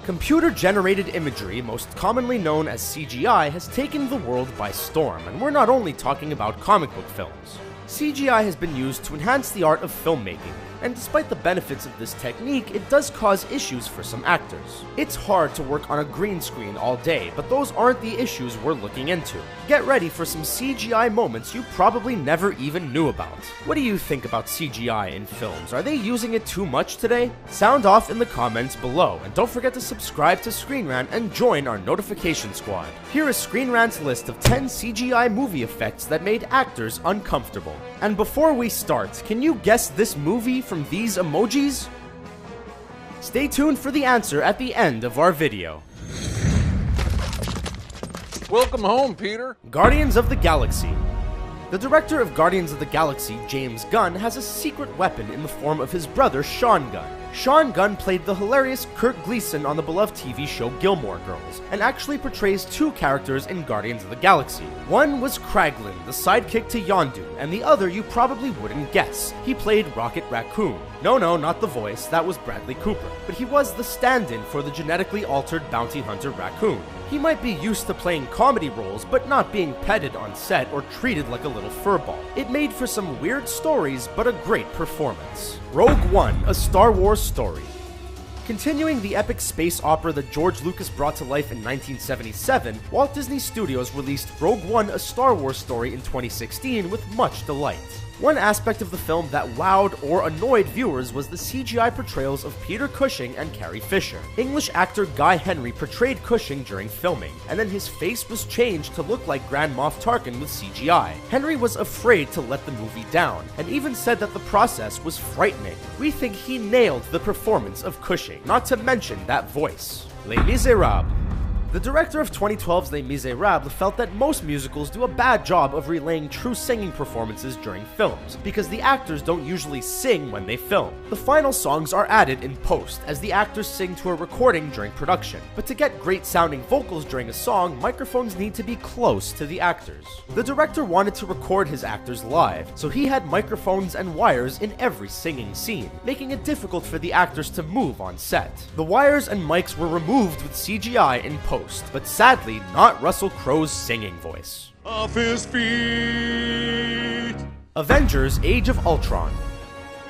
Computer-generated imagery, most commonly known as CGI, has taken the world by storm, and we're not only talking about comic book films. CGI has been used to enhance the art of filmmaking, and despite the benefits of this technique, it does cause issues for some actors. It's hard to work on a green screen all day, but those aren't the issues we're looking into. Get ready for some CGI moments you probably never even knew about. What do you think about CGI in films? Are they using it too much today? Sound off in the comments below, and don't forget to subscribe to Screen Rant and join our notification squad. Here is Screen Rant's list of 10 CGI movie effects that made actors uncomfortable. And before we start, can you guess this movie from these emojis? Stay tuned for the answer at the end of our video. Welcome home, Peter. Guardians of the Galaxy. The director of Guardians of the Galaxy, James Gunn, has a secret weapon in the form of his brother, Sean Gunn. Sean Gunn played the hilarious Kirk Gleason on the beloved TV show Gilmore Girls, and actually portrays two characters in Guardians of the Galaxy. One was Kraglin, the sidekick to Yondu, and the other you probably wouldn't guess. He played Rocket Raccoon. No, not the voice, that was Bradley Cooper. But he was the stand-in for the genetically altered bounty hunter Raccoon. He might be used to playing comedy roles, but not being petted on set or treated like a little furball. It made for some weird stories, but a great performance. Rogue One, a Star Wars story. Continuing the epic space opera that George Lucas brought to life in 1977, Walt Disney Studios released Rogue One, a Star Wars story in 2016 with much delight. One aspect of the film that wowed or annoyed viewers was the CGI portrayals of Peter Cushing and Carrie Fisher. English actor Guy Henry portrayed Cushing during filming, and then his face was changed to look like Grand Moff Tarkin with CGI. Henry was afraid to let the movie down, and even said that the process was frightening. We think he nailed the performance of Cushing, not to mention that voice. Les Miserables. The director of 2012's Les Miserables felt that most musicals do a bad job of relaying true singing performances during films, because the actors don't usually sing when they film. The final songs are added in post, as the actors sing to a recording during production. But to get great sounding vocals during a song, microphones need to be close to the actors. The director wanted to record his actors live, so he had microphones and wires in every singing scene, making it difficult for the actors to move on set. The wires and mics were removed with CGI in post, but sadly not Russell Crowe's singing voice. Off his feet! Avengers: Age of Ultron.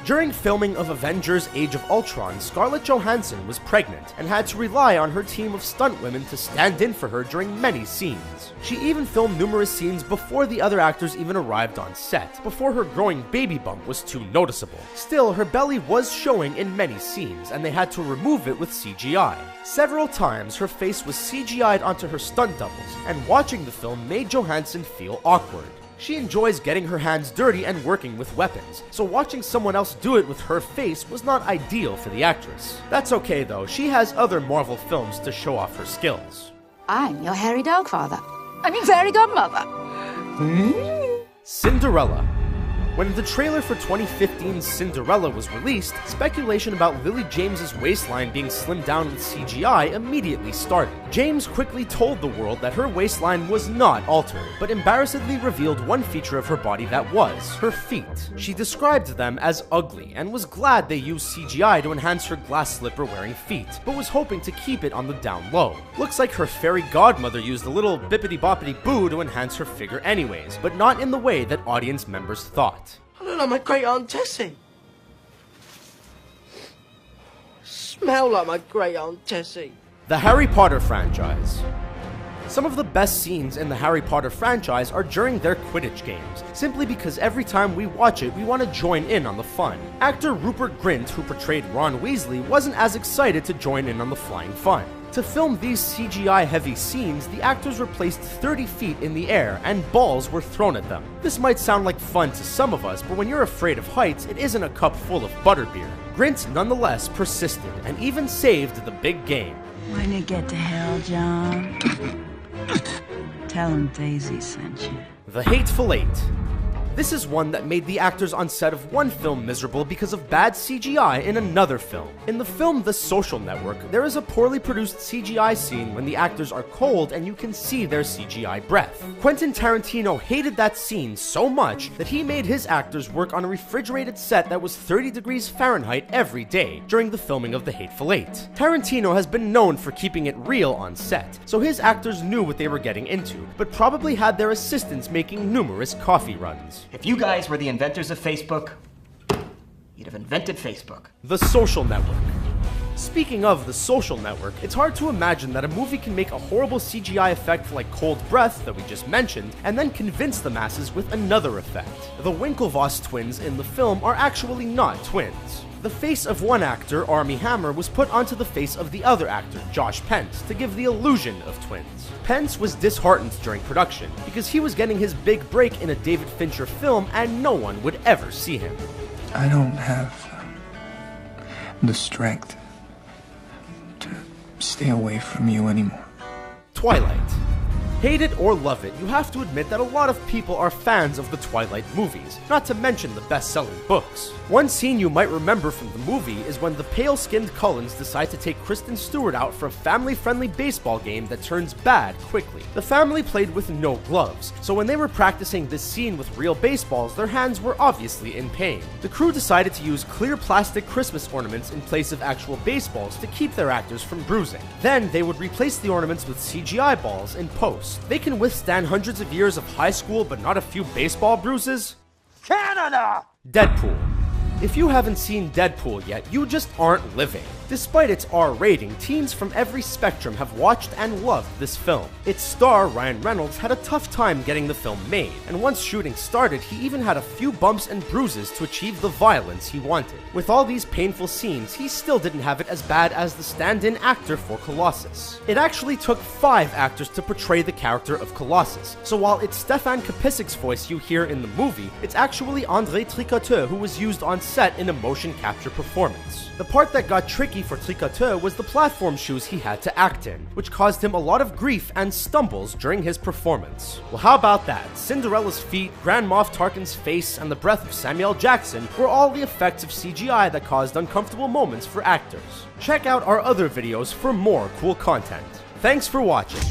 During filming of Avengers: Age of Ultron, Scarlett Johansson was pregnant and had to rely on her team of stunt women to stand in for her during many scenes. She even filmed numerous scenes before the other actors even arrived on set, before her growing baby bump was too noticeable. Still, her belly was showing in many scenes, and they had to remove it with CGI. Several times, her face was CGI'd onto her stunt doubles, and watching the film made Johansson feel awkward. She enjoys getting her hands dirty and working with weapons, so watching someone else do it with her face was not ideal for the actress. That's okay though, she has other Marvel films to show off her skills. I'm your hairy dog father. I mean fairy godmother. Cinderella. When the trailer for 2015's Cinderella was released, speculation about Lily James's waistline being slimmed down with CGI immediately started. James quickly told the world that her waistline was not altered, but embarrassedly revealed one feature of her body that was, her feet. She described them as ugly, and was glad they used CGI to enhance her glass slipper-wearing feet, but was hoping to keep it on the down low. Looks like her fairy godmother used a little bippity-boppity-boo to enhance her figure anyways, but not in the way that audience members thought. I look like my great Aunt Tessie. Smell like my great Aunt Tessie. The Harry Potter franchise. Some of the best scenes in the Harry Potter franchise are during their Quidditch games, simply because every time we watch it, we want to join in on the fun. Actor Rupert Grint, who portrayed Ron Weasley, wasn't as excited to join in on the flying fun. To film these CGI-heavy scenes, the actors were placed 30 feet in the air, and balls were thrown at them. This might sound like fun to some of us, but when you're afraid of heights, it isn't a cup full of butterbeer. Grint nonetheless persisted, and even saved the big game. When you get to hell, John, tell him Daisy sent you. The Hateful Eight. This is one that made the actors on set of one film miserable because of bad CGI in another film. In the film The Social Network, there is a poorly produced CGI scene when the actors are cold and you can see their CGI breath. Quentin Tarantino hated that scene so much that he made his actors work on a refrigerated set that was 30 degrees Fahrenheit every day during the filming of The Hateful Eight. Tarantino has been known for keeping it real on set, so his actors knew what they were getting into, but probably had their assistants making numerous coffee runs. If you guys were the inventors of Facebook, you'd have invented Facebook. The Social Network. Speaking of The Social Network, it's hard to imagine that a movie can make a horrible CGI effect like Cold Breath that we just mentioned, and then convince the masses with another effect. The Winklevoss twins in the film are actually not twins. The face of one actor, Armie Hammer, was put onto the face of the other actor, Josh Pence, to give the illusion of twins. Pence was disheartened during production because he was getting his big break in a David Fincher film and no one would ever see him. I don't have the strength to stay away from you anymore. Twilight. Hate it or love it, you have to admit that a lot of people are fans of the Twilight movies, not to mention the best-selling books. One scene you might remember from the movie is when the pale-skinned Cullens decide to take Kristen Stewart out for a family-friendly baseball game that turns bad quickly. The family played with no gloves, so when they were practicing this scene with real baseballs, their hands were obviously in pain. The crew decided to use clear plastic Christmas ornaments in place of actual baseballs to keep their actors from bruising. Then they would replace the ornaments with CGI balls in post. They can withstand hundreds of years of high school but not a few baseball bruises? Canada! Deadpool. If you haven't seen Deadpool yet, you just aren't living. Despite its R rating, teens from every spectrum have watched and loved this film. Its star, Ryan Reynolds, had a tough time getting the film made, and once shooting started, he even had a few bumps and bruises to achieve the violence he wanted. With all these painful scenes, he still didn't have it as bad as the stand-in actor for Colossus. It actually took 5 actors to portray the character of Colossus, so while it's Stefan Kapicic's voice you hear in the movie, it's actually André Tricoteur who was used on set in a motion capture performance. The part that got tricky for Tricoteur was the platform shoes he had to act in, which caused him a lot of grief and stumbles during his performance. Well, how about that? Cinderella's feet, Grand Moff Tarkin's face, and the breath of Samuel Jackson were all the effects of CGI that caused uncomfortable moments for actors. Check out our other videos for more cool content. Thanks for watching.